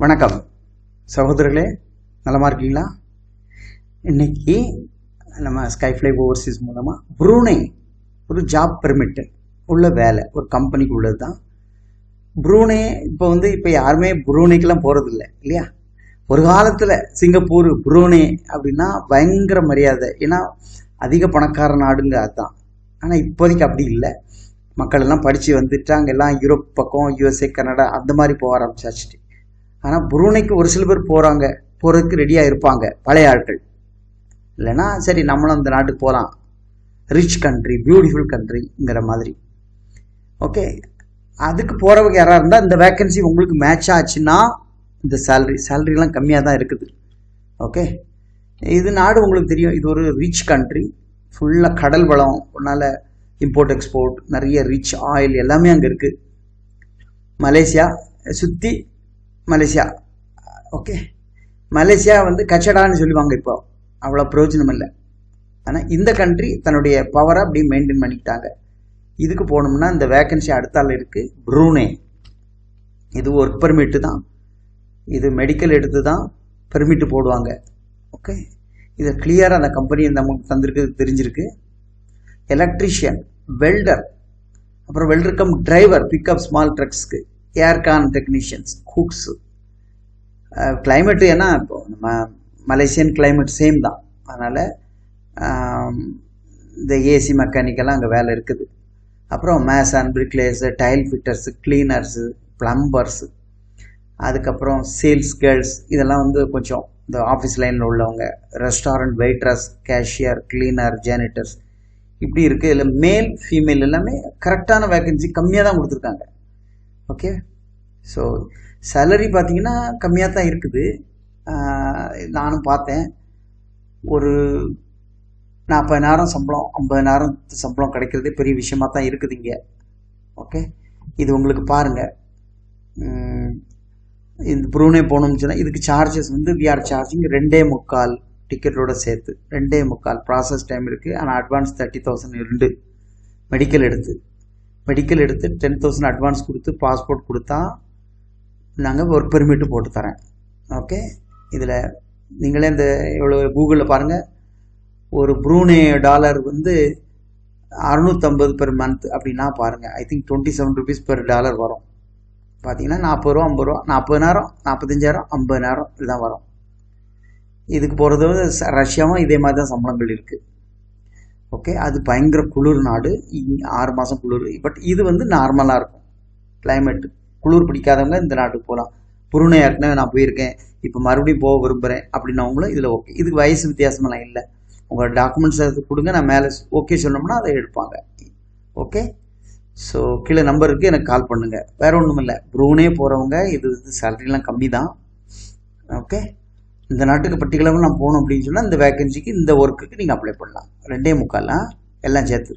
வணக்கம் சகோதரர்களே, நலமா இருக்கீங்களா? இன்னைக்கு நம்ம ஸ்கைஃப்ளை ஓவர்சீஸ் மூலமா புரூனே ஒரு ஜாப் பெர்மிட் உள்ள வேலை, ஒரு கம்பெனிக்கு உள்ளது தான் புரூனே. இப்போ யாருமே புரூனேக்கெல்லாம் போறது இல்லை இல்லையா? ஒரு காலத்துல சிங்கப்பூர் புரூனே அப்படின்னா பயங்கர மரியாதை, ஏன்னா அதிக பணக்கார நாடுங்க அதுதான். ஆனா இப்போதைக்கு அப்படி இல்லை. மக்கள் எல்லாம் படிச்சு வந்துட்டாங்க, எல்லாம் யூரோப் பக்கம், யூஎஸ்ஏ, கனடா அந்த மாதிரி போக ஆரம்பிச்சாச்சு. ஆனால் புரூனேக்கு ஒரு சில பேர் போகிறதுக்கு ரெடியாக இருப்பாங்க, பழைய ஆட்கள். இல்லைன்னா சரி நம்மளும் அந்த நாட்டுக்கு போகலாம், ரிச் கண்ட்ரி, பியூட்டிஃபுல் கண்ட்ரிங்கிற மாதிரி. ஓகே, அதுக்கு போகிறவங்க யாராக இருந்தால் இந்த வேக்கன்சி உங்களுக்கு மேட்ச் ஆச்சுன்னா இந்த சேலரிலாம் கம்மியாக தான் இருக்குது. ஓகே, இது நாடு உங்களுக்கு தெரியும், இது ஒரு ரிச் கண்ட்ரி, ஃபுல்லாக கடல் வளம், அதனால் இம்போர்ட் எக்ஸ்போர்ட், நிறைய ரிச் ஆயில் எல்லாமே அங்கே இருக்குது. மலேசியா சுற்றி மலேசியா. ஓகே, மலேசியா கச்சடான்னு சொல்லுவாங்க, இப்போ அவ்வளோ பிரயோஜனம் இல்லை. ஆனால் இந்த கண்ட்ரி தன்னுடைய பவரை அப்படி மெயின்டைன் பண்ணிக்கிட்டாங்க. இதுக்கு போகணும்னா இந்த வேக்கன்சி அடுத்தால இருக்கு, புரூனே. இது ஒர்க் பெர்மிட்டு தான், இது மெடிக்கல் எடுத்து தான் பெர்மிட்டு போடுவாங்க. ஓகே, இதை கிளியராக அந்த கம்பெனி நமக்கு தந்திருக்கு, தெரிஞ்சிருக்கு. எலக்ட்ரிஷியன், வெல்டர், அப்புறம் welder cum driver, pickup small ட்ரக்ஸ்க்கு, ஏர்கான் டெக்னீஷியன்ஸ், குக்ஸ். கிளைமேட்டு ஏன்னா இப்போ நம்ம மலேசியன் கிளைமேட் சேம் தான், அதனால் இந்த ஏசி மெக்கானிக்கெல்லாம் அங்கே வேலை இருக்குது. அப்புறம் மேசன், பிரிக்லேயர்ஸு, டைல் ஃபிட்டர்ஸு, கிளீனர்ஸு, பிளம்பர்ஸு, அதுக்கப்புறம் சேல்ஸ் கேர்ள்ஸ், இதெல்லாம் கொஞ்சம் இந்த ஆஃபீஸ் லைனில் உள்ளவங்க, ரெஸ்டாரண்ட் வெயிட்ரஸ், கேஷியர், கிளீனர், ஜானிட்டர்ஸ், இப்படி இருக்குது. இல்லை மேல் ஃபீமேல் எல்லாமே கரெக்டான வேக்கன்சி, கம்மியாக தான் கொடுத்துருக்காங்க. ஓகே, ஸோ சேலரி பார்த்தீங்கன்னா கம்மியாக தான் இருக்குது. நானும் பார்த்தேன், ஒரு 40,000 சம்பளம், 50,000 சம்பளம் கிடைக்கிறதே பெரிய விஷயமா தான் இருக்குது இங்கே. ஓகே, இது உங்களுக்கு பாருங்கள். இந்த புரூனே போகணும்னு சொன்னால் இதுக்கு சார்ஜஸ் வி ஆர் சார்ஜிங் 2.25 டிக்கெட்டோட சேர்த்து 2.25 ப்ராசஸ் டைம் இருக்குது. ஆனால் அட்வான்ஸ் 30,000 உண்டு. மெடிக்கல் எடுத்து 10,000 அட்வான்ஸ் கொடுத்து பாஸ்போர்ட் கொடுத்தா நாங்கள் ஒர்க் பெர்மிட்டு போட்டு தரேன். ஓகே, இதில் நீங்களே இந்த எவ்வளோ கூகுளில் பாருங்கள், ஒரு புரூனே டாலர் 650 பெர் மந்த் அப்படின்னா பாருங்கள், I think 27 rupees per dollar வரும். பார்த்தீங்கன்னா 40 ரூபா, 50 ரூபா, 40,000, 45,000, 50,000 இதுதான் வரும். இதுக்கு போகிறது ரஷ்யாவும் இதே மாதிரி தான் சம்பளங்கள் இருக்குது. ஓகே, அது பயங்கர குளிர் நாடு, 6 மாதம் குளிர். பட் இது நார்மலாக இருக்கும் கிளைமேட்டு. குளிர் பிடிக்காதவங்க இந்த நாட்டுக்கு போகலாம். புரூனே ஏற்கனவே நான் போயிருக்கேன், இப்போ மறுபடியும் போக விரும்புகிறேன் அப்படின்னவங்களும் இதில் ஓகே. இதுக்கு வயசு வித்தியாசமெல்லாம் இல்லை. உங்கள் டாக்குமெண்ட்ஸ் அதை கொடுங்க, நான் மேலே ஓகே சொன்னோம்னா அதை எடுப்பாங்க. ஓகே, ஸோ கீழே நம்பருக்கு எனக்கு கால் பண்ணுங்கள். வேறு ஒன்றும் இல்லை, புரூனே போகிறவங்க இது சேலரிலாம் கம்மி தான். ஓகே, இந்த நாட்டுக்கு பர்டிகுலராக நான் போகணும் அப்படின்னு சொன்னால் இந்த வேக்கன்சிக்கு, இந்த ஒர்க்குக்கு நீங்கள் அப்ளை பண்ணலாம். 2.25 எல்லாம் சேர்த்து.